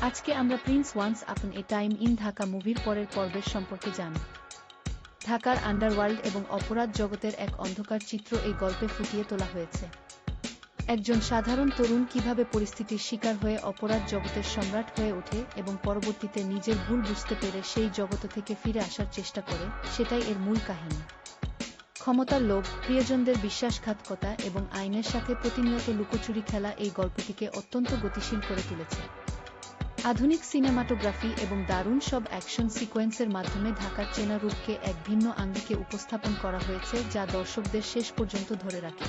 আজকে আমরা Prince once upon A time in Dhaka মুভির পরের পর্বের সম্পর্কে জানব। ঢাকার আন্ডারওয়ার্ল্ড এবং অপরাধ জগতের এক অন্ধকার চিত্র এই গল্পে ফুটিয়ে তোলা হয়েছে। একজন সাধারণ তরুণ কিভাবে পরিস্থিতির শিকার হয়ে অপরাধ জগতের সম্রাট হয়ে ওঠে এবং পরবর্তীতে নিজের ভুল বুঝতে পেরে সেই জগৎ থেকে ফিরে আসার চেষ্টা করে, সেটাই এর মূল কাহিনী। ক্ষমতার লোভ, প্রিয়জনদের বিশ্বাসঘাতকতা এবং আইনের সাথে প্রতিনিয়ত লুকোচুরি খেলা এই গল্পটিকে অত্যন্ত গতিশীল করে তুলেছে। আধুনিক সিনেমাটোগ্রাফি এবং দারুণ সব অ্যাকশন সিকোয়েন্সের মাধ্যমে ঢাকার চেনা রূপকে এক ভিন্ন আঙ্গিকে উপস্থাপন করা হয়েছে, যা দর্শকদের শেষ পর্যন্ত ধরে রাখে।